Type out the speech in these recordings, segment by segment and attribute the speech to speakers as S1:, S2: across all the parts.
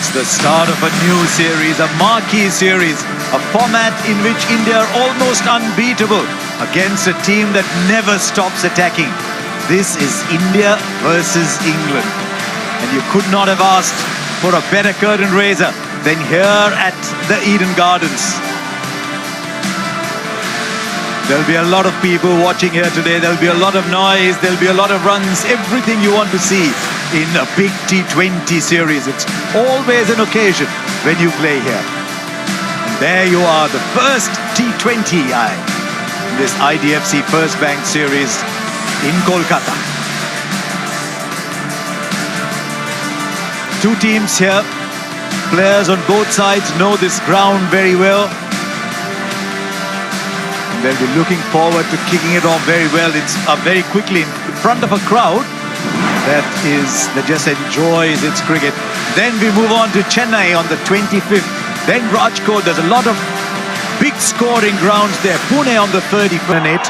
S1: It's the start of a new series, a marquee series, a format in which India are almost unbeatable against a team that never stops attacking. This is India versus England. And you could not have asked for a better curtain raiser than here at the Eden Gardens. There'll be a lot of people watching here today. There'll be a lot of noise. There'll be a lot of runs. Everything you want to see in a big T20 series. It's always an occasion when you play here. And there you are, the first T20 in this IDFC First Bank series in Kolkata. Two teams here. Players on both sides know this ground very well. They'll be looking forward to kicking it off very well. It's very quickly in front of a crowd that just enjoys its cricket. Then we move on to Chennai on the 25th. Then Rajkot. There's a lot of big scoring grounds there. Pune on the 31st.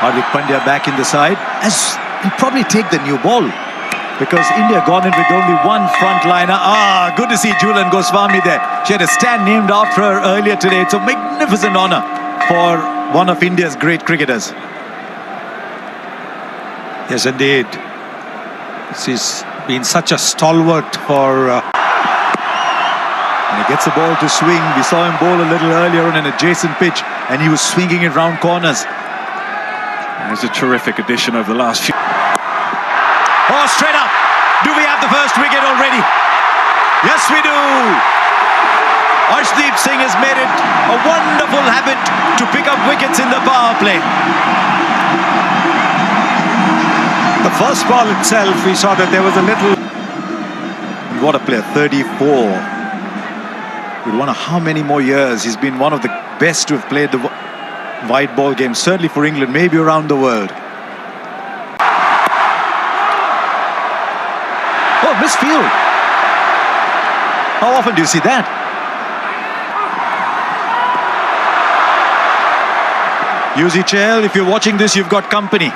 S1: Hardik Pandya back in the side. As he'll probably take the new ball, because India gone in with only one frontliner. Good to see Jhulan Goswami there. She had a stand named after her earlier today. It's a magnificent honour for one of India's great cricketers.
S2: Yes, indeed. She's been such a stalwart for...
S1: And he gets the ball to swing. We saw him bowl a little earlier on an adjacent pitch, and he was swinging it round corners.
S3: It's a terrific addition over the last few...
S1: Oh, straight up! Do we have the first wicket already? Yes, we do! Arshdeep Singh has made it a wonderful habit to pick up wickets in the power play.
S2: The first ball itself, we saw that there was a little...
S1: What a player, 34. With one of how many more years? He's been one of the best to have played the white ball game, certainly for England, maybe around the world. Oh, misfield. How often do you see that? Yuzi Chahal, if you're watching this, you've got company.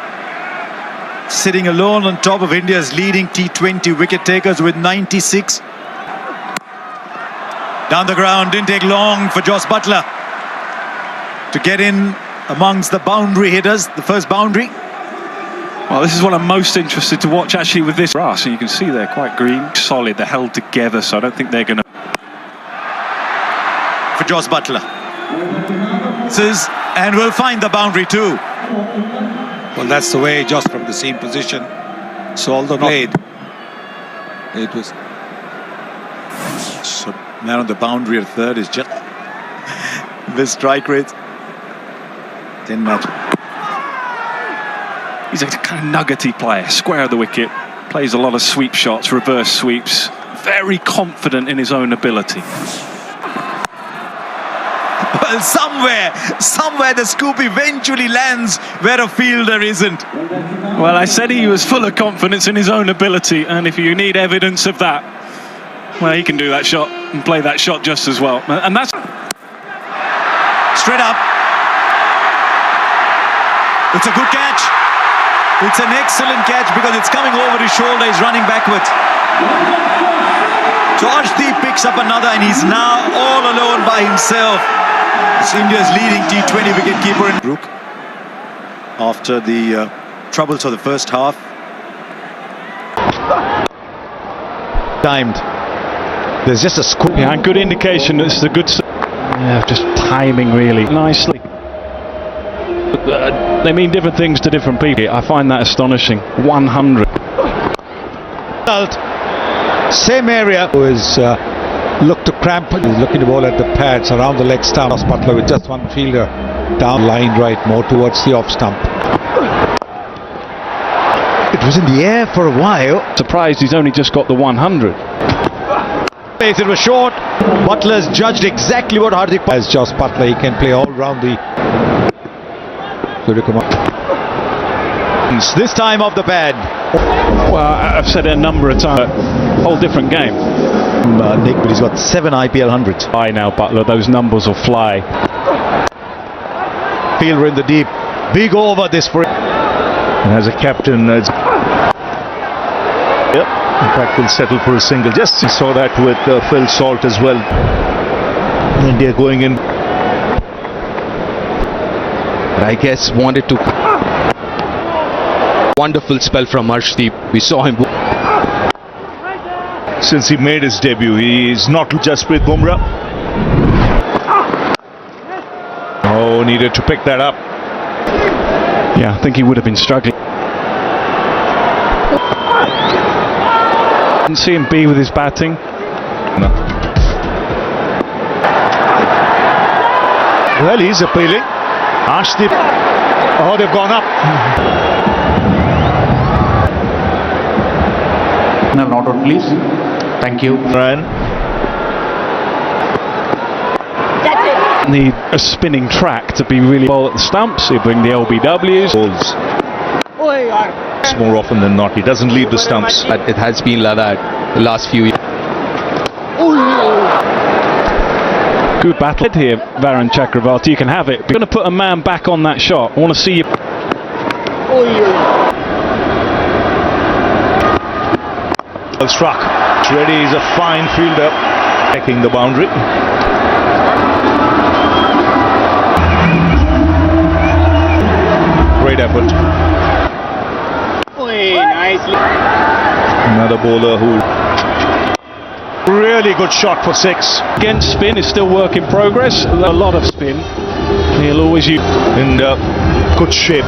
S1: Sitting alone on top of India's leading T20 wicket takers with 96. Down the ground, didn't take long for Jos Buttler to get in amongst the boundary hitters, the first boundary.
S3: Well, this is what I'm most interested to watch actually with this grass, and you can see they're quite green, solid, they're held together, so I don't think they're going to...
S1: For Jos Buttler. And we'll find the boundary too.
S2: Well, that's the way, just from the seam position. So although played, it was...
S1: So man on the boundary at third is just... the strike rate. Didn't matter.
S3: He's a kind of nuggety player, square of the wicket, plays a lot of sweep shots, reverse sweeps, very confident in his own ability.
S1: Well, somewhere the scoop eventually lands where a fielder isn't.
S3: Well, I said he was full of confidence in his own ability, and if you need evidence of that, well, he can do that shot and play that shot just as well. And that's...
S1: Straight up. It's a good catch. It's an excellent catch because it's coming over his shoulder. He's running backwards. So Arshdeep picks up another, and he's now all alone by himself. It's India's leading T20 wicketkeeper in Brook. After the troubles of the first half.
S4: Timed. There's just a scoop.
S3: Yeah, good indication this is a good... Yeah, just timing really nicely. They mean different things to different people. I find that astonishing. 100.
S4: Same area. Was looked to cramp. He's looking to bowl at the pads around the leg stump. Jos Buttler with just one fielder down line right, more towards the off stump. It was in the air for a while.
S3: Surprised he's only just got the 100.
S4: It was short. Butler's judged exactly what Hardik... As Jos Buttler, he can play all round the... This time off the pad.
S3: Well, I've said it a number of times. Whole different game.
S4: Nick, but he's got 7 IPL 100s.
S3: Fly now, Buttler. Those numbers will fly.
S4: Fielder in the deep. Big over this for...
S5: And as a captain, in fact, will settle for a single. Just saw that with Phil Salt as well. India going in.
S6: I guess wanted to. Wonderful spell from Arshdeep. We saw him.
S5: Since he made his debut, he is not Jasprit Bumrah. Oh, needed to pick that up.
S3: Yeah, I think he would have been struggling. Didn't see him be with his batting.
S5: No. Well, he's appealing. Arshdeep. Oh, they've gone up.
S7: No, not out, please. Thank you.
S5: Ryan.
S3: Need a spinning track to be really well at the stumps. He'll bring the LBWs.
S5: Balls. More often than not, he doesn't leave the stumps.
S6: It has been like that the last few years.
S3: Good battle here, Varun Chakravarti. You can have it. You're going to put a man back on that shot. I want to see you.
S5: Well struck. Reddy is a fine fielder. Taking the boundary. Great effort. Another bowler who really good shot for 6.
S3: Again, spin is still work in progress. A lot of spin. He'll always use.
S5: In good shape.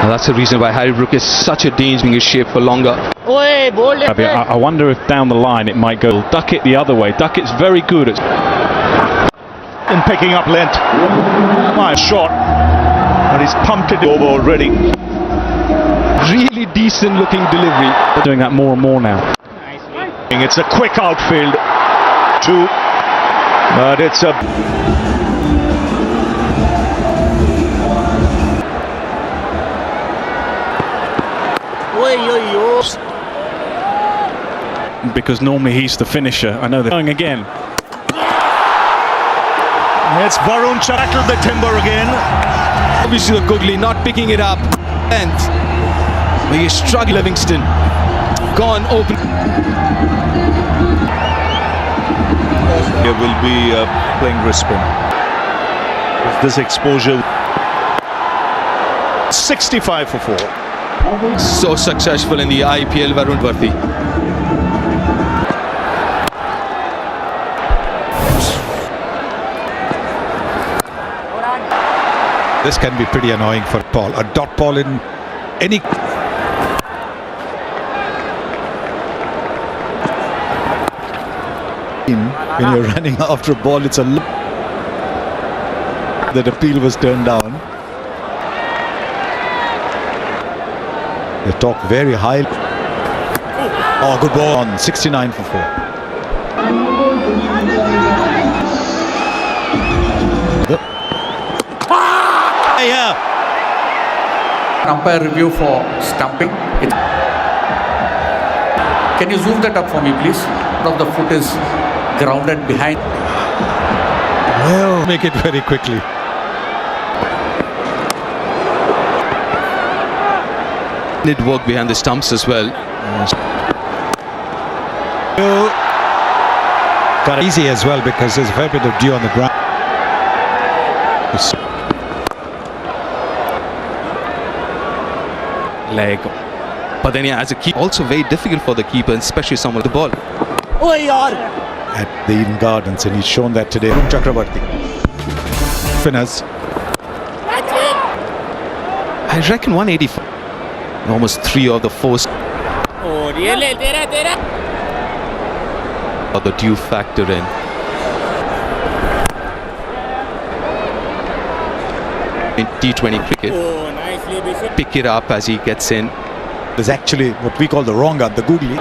S6: And that's the reason why Harry Brook is such a danger in his shape for longer.
S3: I wonder if down the line it might go Duckett the other way. Duckett's very good at.
S5: In picking up length. Nice shot. And he's pumped it over already.
S6: Really decent looking delivery.
S3: They're doing that more and more now.
S5: It's a quick outfield. 2. But it's a.
S3: Because normally he's the finisher. I know they're going again.
S5: It's Varun tackled the timber again.
S6: Obviously, Googly not picking it up. And he struggling. Livingston gone open.
S5: Here will be playing Brisbane. This exposure. 65 for 4.
S6: So successful in the IPL, Varun Varthi.
S2: This can be pretty annoying for Paul. A dot ball in any. When you're running after a ball, it's a that appeal was turned down. They talk very high. Oh, good ball on 69 for 4. Yeah.
S7: Umpire review for stumping. Can you zoom that up for me, please? One of the foot is grounded behind.
S2: Well, make it very quickly.
S6: Did work behind the stumps as well.
S2: Got it easy as well because there's a fair bit of dew on the ground.
S6: Leg. But then, yeah, as a keeper, also very difficult for the keeper, especially someone with the ball.
S2: At the Eden Gardens, and he's shown that today. Chakravarti. Spinners.
S6: I reckon 184. Almost 3 of the 4. Or the dew factor in. In T20 cricket. Pick it up as he gets in.
S2: There's actually what we call the wrong arm, the googly.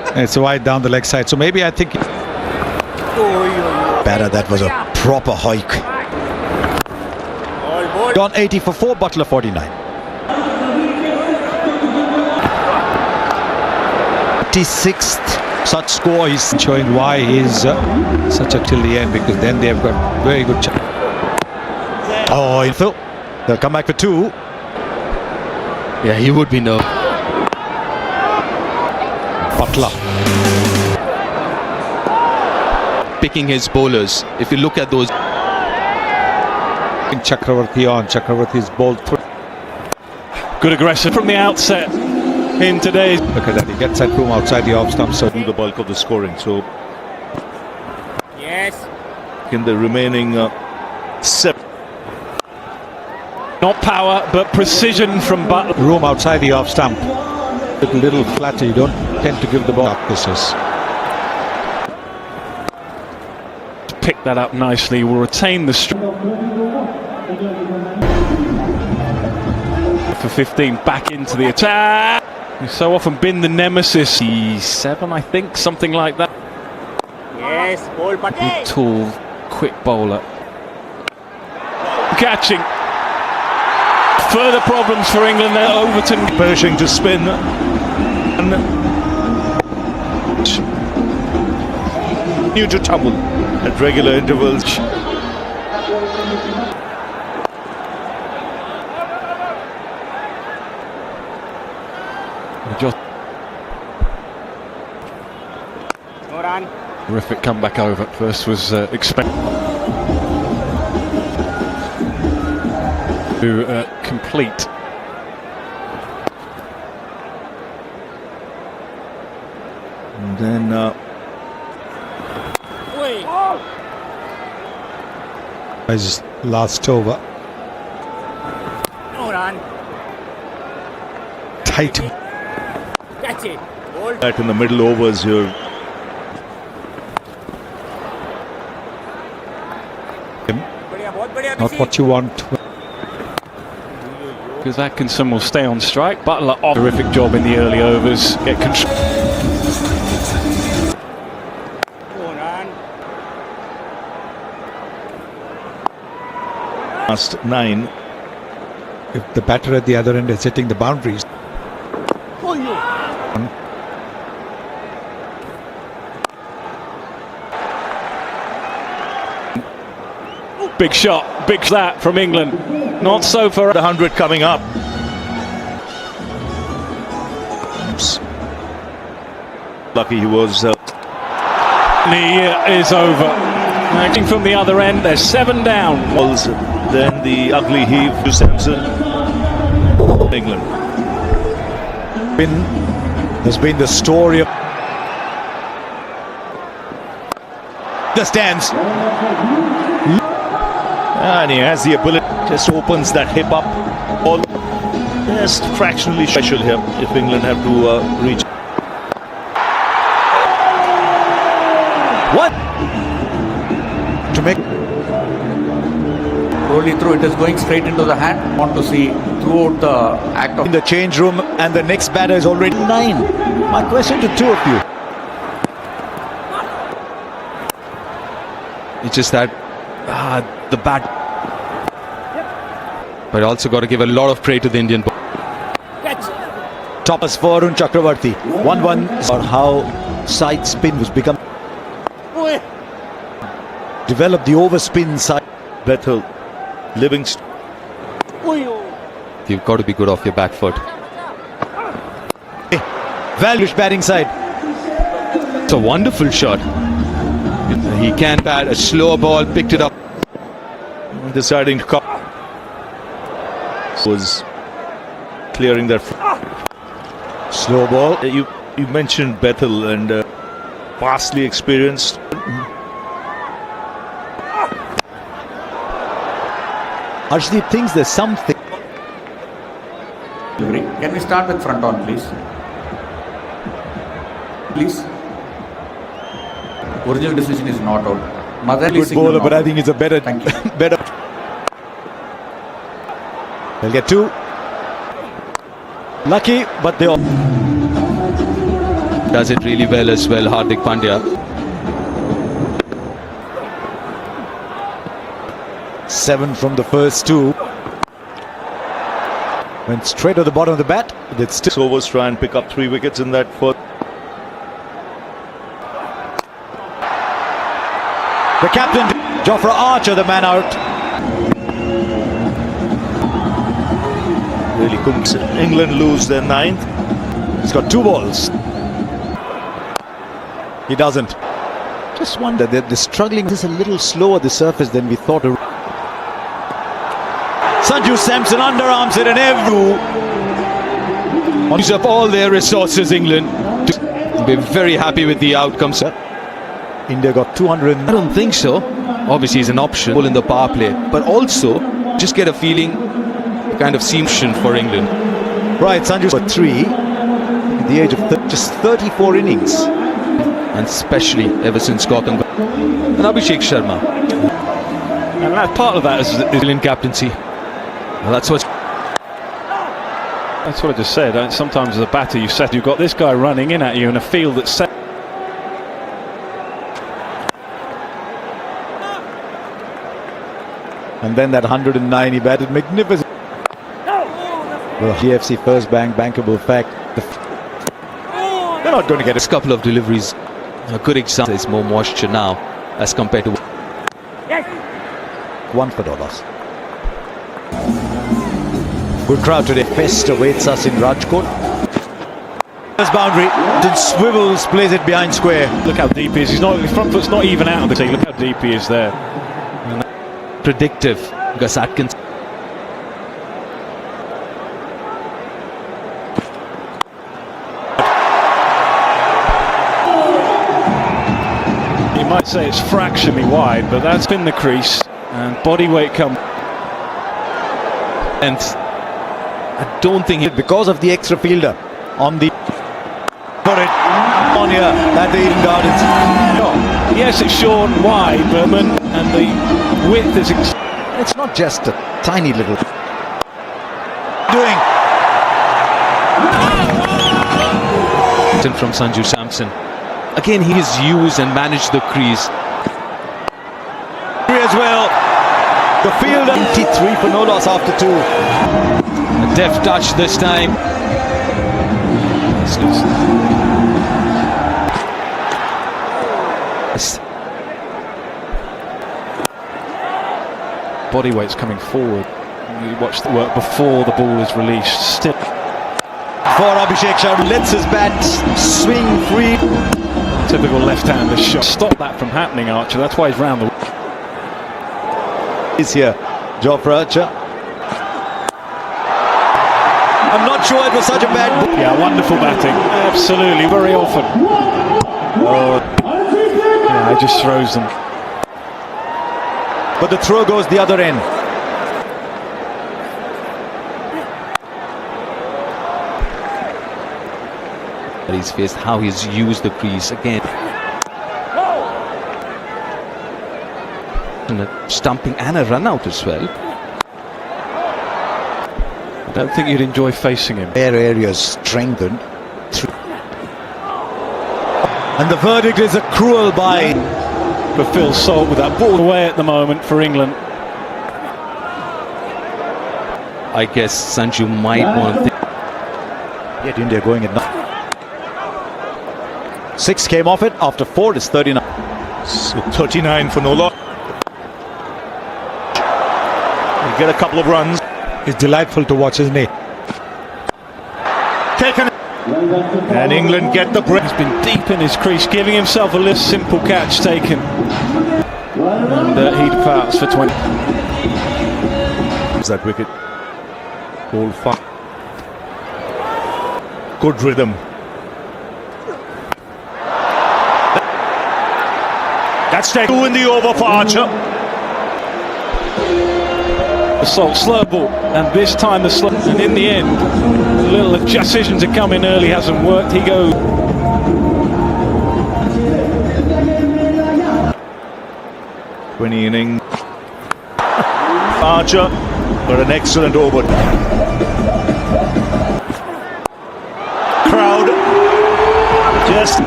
S2: And it's wide down the leg side. So maybe I think. Better, that was a proper hike. Gone 80 for 4, Butler 49. 56th such score. He's showing why he's such a till the end, because then they've got very good chance. Oh,
S1: They'll come back for two.
S6: Yeah, he would be no.
S4: Butler.
S6: Picking his bowlers. If you look at those.
S4: Chakravarti on. Chakravarti's ball through.
S3: Good aggression from the outset in today's.
S4: Look at that. He gets that room outside the off stump. So
S5: Do the bulk of the scoring. So in the remaining 7.
S3: Not power, but precision from Butler.
S4: room outside the off stump. A little flatter. You don't tend to give the ball up. This is.
S3: Pick that up nicely. Will retain the for 15. Back into the attack. He's so often been the nemesis. 7, I think, something like that.
S8: Yes, ball
S3: Good, tall, quick bowler. Catching. Further problems for England there. Overton
S5: Pershing to spin. New to tumble at regular intervals.
S3: just terrific comeback over. First was expected to complete.
S5: And then
S4: His last over. Tight.
S8: Catch it. Ball.
S5: that in the middle overs here.
S4: Not what you want.
S3: Because Atkinson will stay on strike. Butler off. Terrific job in the early overs. Get control.
S5: Last 9.
S4: If the batter at the other end is hitting the boundaries.
S3: Big shot. Big flat from England. Not so for
S5: The 100 coming up. Oops. Lucky he was.
S3: The year is over. Acting from the other end, they're 7 down.
S5: Then the ugly heave to Sampson. England.
S1: There's been the story of the stands.
S5: And he has the ability, just opens that hip up. All just fractionally special here if England have to reach.
S1: What? To make
S7: Rolling through, it is going straight into the hand. Want to see throughout the act of
S1: in the change room, and the next batter is already 9. My question to two of you.
S6: It's just that the bat. But also got to give a lot of praise to the Indian ball.
S1: Toppers for Arun Chakravarti. 1-1 or how side spin was become. Develop the overspin side.
S5: Bethel, Livingston.
S6: You've got to be good off your back foot.
S1: Valuish batting side.
S6: It's a wonderful shot. He can bat a slow ball, picked it up.
S5: Deciding to come. Was clearing that.
S1: Slow ball.
S5: You mentioned Bethel and vastly experienced.
S1: Arshdeep thinks there's something.
S7: Can we start with front on, please? Please. Original decision is not out. Motherly
S1: Good
S7: signal
S1: bowler,
S7: not
S1: but
S7: out.
S1: I think it's a better,
S7: Thank you.
S1: better. They'll get 2. Lucky, but they all.
S6: Does it really well as well, Hardik Pandya.
S1: 7 from the first 2. Went straight to the bottom of the bat. It's still
S5: Overs try and pick up 3 wickets in that first.
S1: the captain, Jofra Archer, the man out.
S5: really couldn't. England lose their ninth.
S6: He's got 2 balls. He doesn't. Just wonder, they're struggling. This is a little slower the surface than we thought.
S1: Sanju Samson underarms it and every...
S6: Use up all their resources, England. Be very happy with the outcome, sir. India got 200. I don't think so. Obviously, he's an option in the power play, but also just get a feeling, kind of seamtion for England.
S4: Right, Sanju for 3 at the age of just 34 innings.
S6: And especially ever since Gautam and Abhishek Sharma.
S3: And that part of that is
S6: Brilliant captaincy. Well, that's what
S3: I just said. Sometimes as a batter, you've got this guy running in at you in a field that's set.
S4: And then that 109 he batted magnificent. Well, GFC first bank, bankable fact. They're not going to get
S6: a couple of deliveries. A good example is more moisture now as compared to
S4: $1 for dollars. Good crowd today. Fest awaits us in Rajkot.
S1: This boundary, then swivels, plays it behind square.
S3: Look how deep he is. His front foot's not even out of the tee. Look how deep he is there.
S6: predictive. Gus Atkins.
S3: You might say it's fractionally wide, but that's been the crease, and body weight come.
S6: And I don't think
S4: because of the extra fielder on the put it on here at the Eden Gardens.
S3: Yes, it's short and wide, and the width is.
S4: It's not just a tiny little
S1: doing.
S6: From Sanju Samson. Again, he has used and managed the crease
S1: As well.
S4: The fielder 93 for no loss after 2.
S6: A deft touch this time.
S3: Body weight's coming forward. You watch the work before the ball is released. Still.
S1: For Abhishek Sharma, lets his bat swing free.
S3: Typical left-hander shot. Stop that from happening, Archer. That's why he's round the.
S4: Is here, Jofra Archer.
S1: I'm not sure it was such a bad ball.
S3: Yeah, wonderful batting. Absolutely, very often. Oh, yeah, he just throws them.
S4: But the throw goes the other end.
S6: He's faced how he's used the crease again. And a stumping and a run out as well.
S3: I don't think you'd enjoy facing him.
S4: Air areas strengthened.
S1: And the verdict is a cruel bye.
S3: For Phil Salt with that ball away at the moment for England.
S6: I guess Sanju might want to
S4: Yet India going at 6 came off it. After 4 is 39.
S5: So 39 for no loss. You get a couple of runs.
S4: It's delightful to watch, isn't he?
S5: Taken. And England get the break.
S3: He's been deep in his crease, giving himself a little simple catch taken. And he departs for 20.
S5: That wicket. Ball far. Good rhythm. That's 2 in the over for Archer.
S3: Assault, slow ball, and this time the slow. And in the end, a little decision to come in early hasn't worked. He goes.
S5: 20 innings. Archer got an excellent over. Crowd just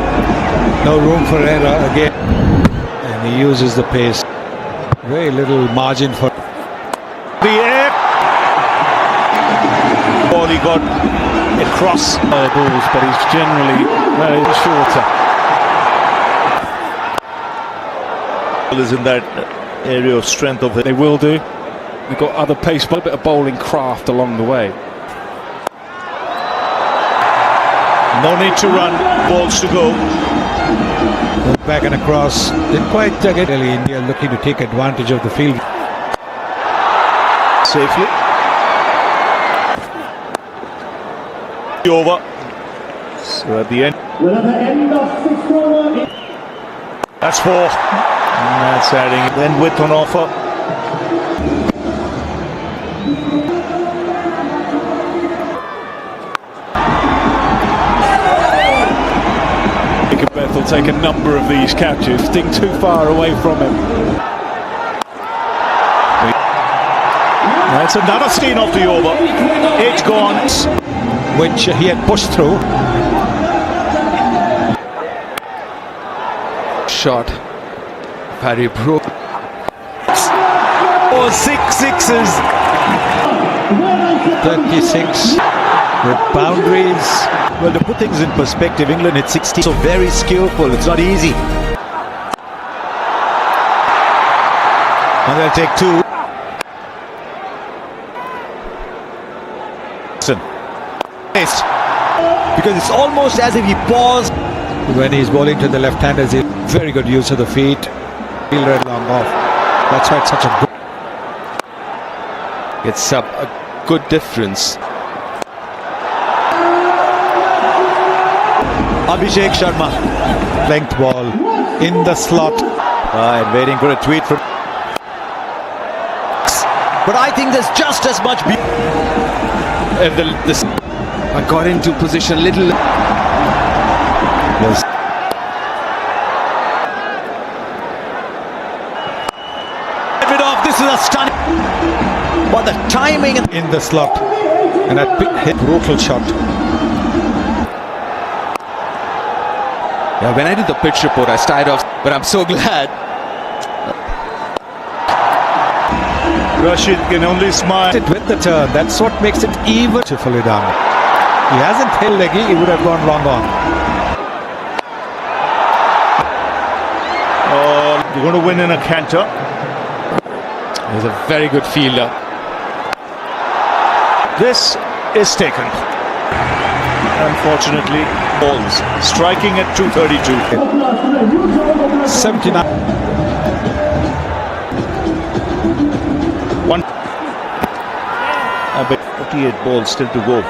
S4: No room for error again. And he uses the pace. Very little margin for
S5: the air. Ball he got across
S3: Balls, but he's generally very shorter.
S5: is in that area of strength of it.
S3: They will do. They've got other pace, but a bit of bowling craft along the way.
S5: No need to run. Balls to go.
S4: Back and across. Didn't quite get really. India looking to take advantage of the field.
S5: Safely. Over. So at the end. That's 4. And that's adding then width on offer.
S3: Beth will take a number of these catches, sting too far away from him.
S5: That's another stain off the over. 8 gone.
S4: Which he had pushed through.
S6: Shot. Parry broke.
S5: 6 sixes.
S4: 36 with boundaries.
S9: Well, to put things in perspective, England hit 60, so very skillful. It's not easy. And they'll take 2. Because it's almost as if he paused.
S4: When he's bowling to the left-handers, he very good use of the feet. Fielder it long off. That's why it's such a good.
S6: It's a good difference.
S9: Abhishek Sharma.
S4: Length ball in the slot.
S9: And waiting for a tweet from. But I think there's just as much.
S6: I got into position little.
S9: Yes. Get rid of. This is a stunning. But the timing
S4: In the slot. And that hit brutal shot.
S6: Yeah, when I did the pitch report, I started off, but I'm so glad.
S5: Rashid can only smile.
S4: With the turn, that's what makes it even beautifully done. He hasn't held leggy, he would have gone long on.
S5: Oh, you're going to win in a canter.
S6: He's a very good fielder.
S5: This is taken. Unfortunately, balls striking at 232.
S4: 79.
S5: 1. I bet 48 balls still to go.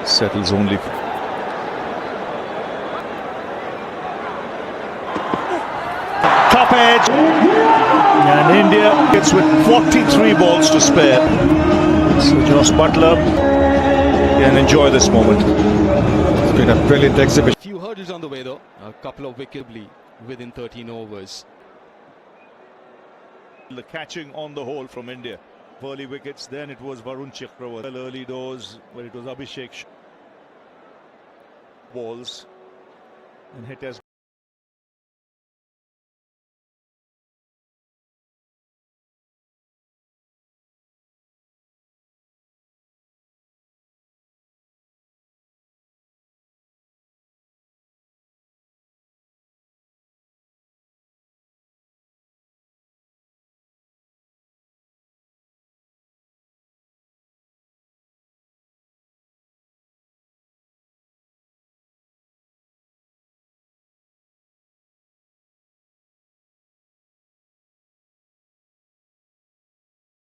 S5: Settles only. Top edge. And India gets with 43 balls to spare. So Josh Butler can enjoy this moment.
S4: It's been a brilliant exhibition.
S6: Few hurdles on the way though. A couple of wickets within 13 overs.
S5: The catching on the whole from India. Early wickets, then it was Varun Chakravarti. Early doors where it was Abhishek balls and hit as